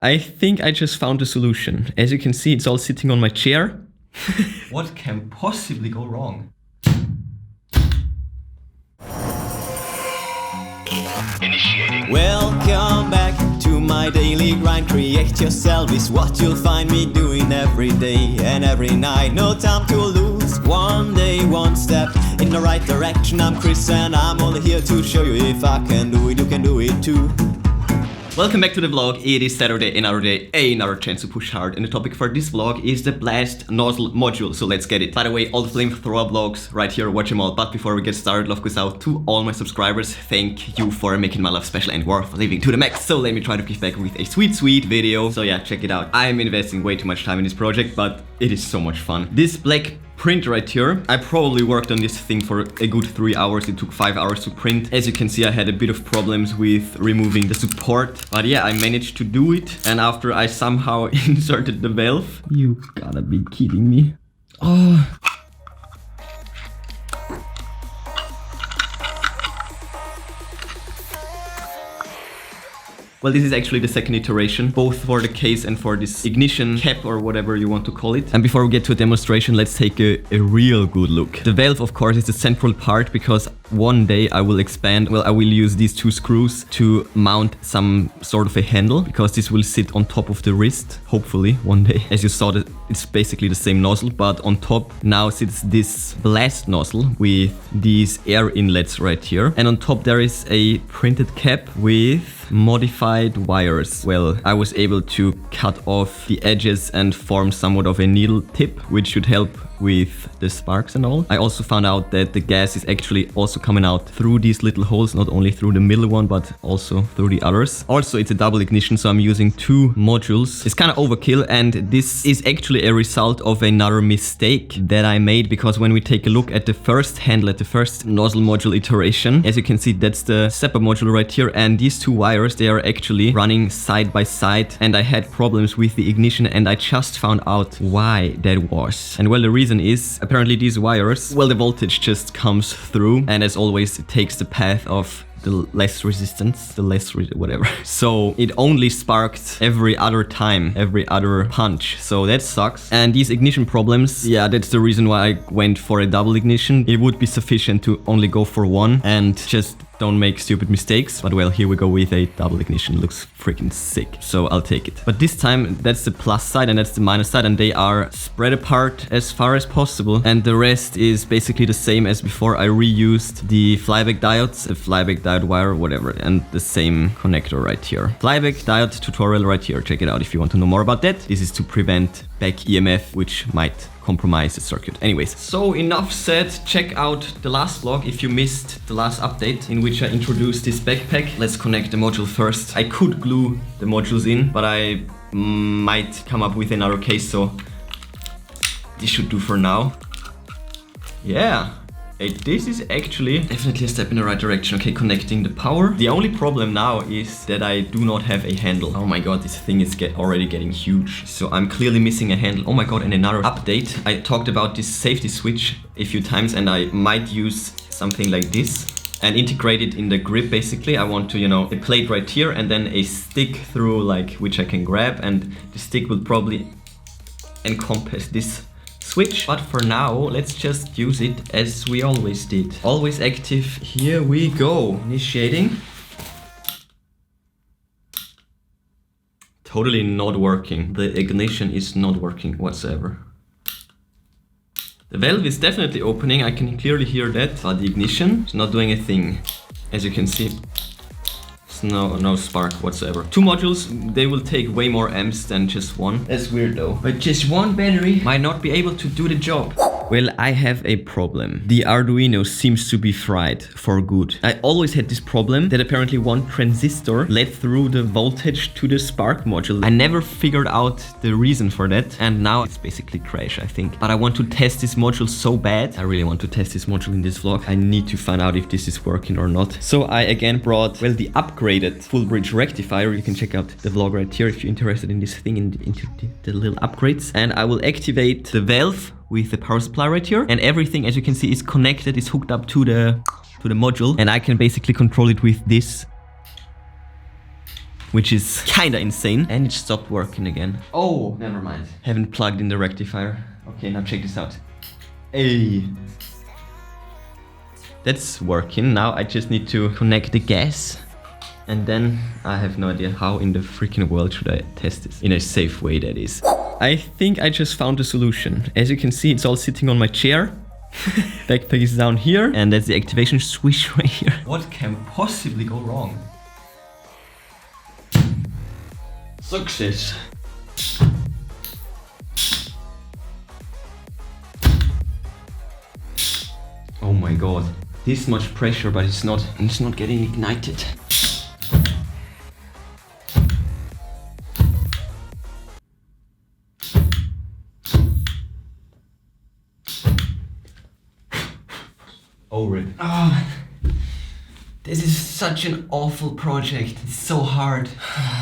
I think I just found a solution. As you can see, it's all sitting on my chair. What can possibly go wrong? Initiating. Welcome back to my daily grind. Create yourself is what you'll find me doing every day and every night. No time to lose. One day, one step in the right direction. I'm Chris and I'm only here to show you if I can do it, you can do it too. Welcome back to the vlog. It is Saturday, another day, another chance to push hard. And the topic for this vlog is the Blast Nozzle module. So let's get it. By the way, all the flamethrower vlogs right here, watch them all. But before we get started, love goes out to all my subscribers. Thank you for making my life special and worth living to the max. So let me try to give back with a sweet video. So yeah, check it out. I'm investing way too much time in this project, but it is so much fun. This black print right here, I probably worked on this thing for a good 3 hours. It took 5 hours to print. As you can see, I had a bit of problems with removing the support, but yeah, I managed to do it. And after I somehow inserted the valve, you gotta be kidding me. Oh. Well, this is actually the second iteration, both for the case and for this ignition cap or whatever you want to call it. And before we get to a demonstration, let's take a real good look. The valve, of course, is the central part because one day I will expand, well, I will use these two screws to mount some sort of a handle because this will sit on top of the wrist, hopefully one day. As you saw, it's basically the same nozzle, but on top now sits this blast nozzle with these air inlets right here. And on top there is a printed cap with modified wires. Well, I was able to cut off the edges and form somewhat of a needle tip, which should help with the sparks and all. I also found out that the gas is actually also coming out through these little holes, not only through the middle one, but also through the others. Also, it's a double ignition, so I'm using two modules. It's kind of overkill, and this is actually a result of another mistake that I made, because when we take a look at the first handle, at the first nozzle module iteration, as you can see, that's the stepper module right here, and these two wires, they are actually running side by side, and I had problems with the ignition, and I just found out why that was. And well, the reason is apparently these wires, well, the voltage just comes through, and as always, it takes the path of the less resistance, whatever. So it only sparked every other time, every other punch. So that sucks. And these ignition problems, yeah, that's the reason why I went for a double ignition. It would be sufficient to only go for one and just don't make stupid mistakes. But well, here we go with a double ignition. Looks freaking sick. So I'll take it. But this time, that's the plus side and that's the minus side, and they are spread apart as far as possible. And the rest is basically the same as before. I reused the flyback diodes, a flyback diode wire, whatever, and the same connector right here. Flyback diode tutorial right here. Check it out if you want to know more about that. This is to prevent back EMF, which might compromise the circuit. Anyways, so enough said. Check out the last vlog if you missed the last update in which I introduced this backpack. Let's connect the module first. I could glue the modules in, but I might come up with another case, so this should do for now. Yeah. This is actually definitely a step in the right direction. Okay, connecting the power. The only problem now is that I do not have a handle. Oh my god, this thing is already getting huge. So I'm clearly missing a handle. Oh my god, and another update. I talked about this safety switch a few times, and I might use something like this and integrate it in the grip. Basically, I want to, a plate right here and then a stick through, like, which I can grab, and the stick will probably encompass this switch. But for now, let's just use it as we always did. Always active. Here we go. Initiating. Totally not working. The ignition is not working whatsoever. The valve is definitely opening. I can clearly hear that, but the ignition is not doing a thing. As you can see, no spark whatsoever. Two modules, they will take way more amps than just one. That's weird though. But just one battery might not be able to do the job. Well, I have a problem. The Arduino seems to be fried for good. I always had this problem that apparently one transistor led through the voltage to the spark module. I never figured out the reason for that, and now it's basically crash, I think. But I want to test this module so bad. I really want to test this module in this vlog. I need to find out if this is working or not. So I again brought, well, the upgraded full bridge rectifier. You can check out the vlog right here if you're interested in this thing, into the little upgrades. And I will activate the valve with the power supply right here, and everything, as you can see, is connected, is hooked up to the module, and I can basically control it with this which is kinda insane. And it stopped working again. Oh, never mind. Haven't plugged in the rectifier. Okay, now check this out. Hey. That's working. Now I just need to connect the gas. And then I have no idea how in the freaking world should I test this. In a safe way, that is. I think I just found a solution. As you can see, it's all sitting on my chair. Backpack is down here. And that's the activation switch right here. What can possibly go wrong? Success. Oh my god. This much pressure, but it's not getting ignited. Oh, rip. Oh, this is such an awful project. It's so hard.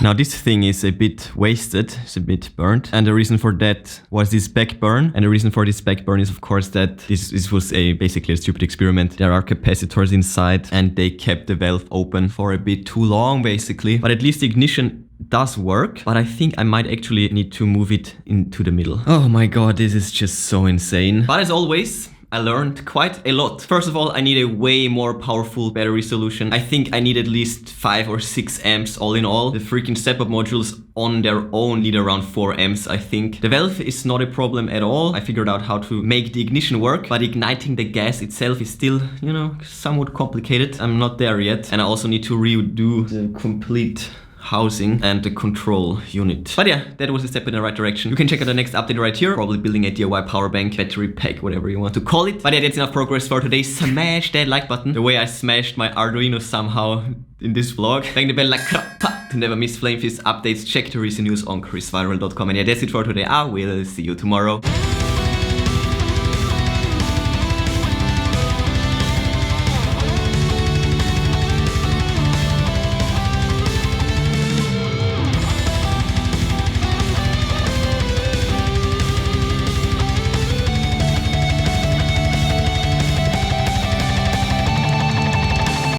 Now this thing is a bit wasted. It's a bit burnt. And the reason for that was this back burn. And the reason for this back burn is of course that this was basically a stupid experiment. There are capacitors inside and they kept the valve open for a bit too long basically. But at least the ignition does work. But I think I might actually need to move it into the middle. Oh my god, this is just so insane. But as always, I learned quite a lot. First of all, I need a way more powerful battery solution. I think I need at least 5 or 6 amps all in all. The freaking step-up modules on their own need around 4 amps, I think. The valve is not a problem at all. I figured out how to make the ignition work, but igniting the gas itself is still, you know, somewhat complicated. I'm not there yet. And I also need to redo the complete housing and the control unit. But yeah, that was a step in the right direction. You can check out the next update right here. Probably building a DIY power bank, battery pack, whatever you want to call it. But yeah, that's enough progress for today. Smash that like button. The way I smashed my Arduino somehow in this vlog. Bang the bell like crap to never miss Flamefist updates. Check the recent news on ChrisViral.com. And yeah, that's it for today. I will see you tomorrow.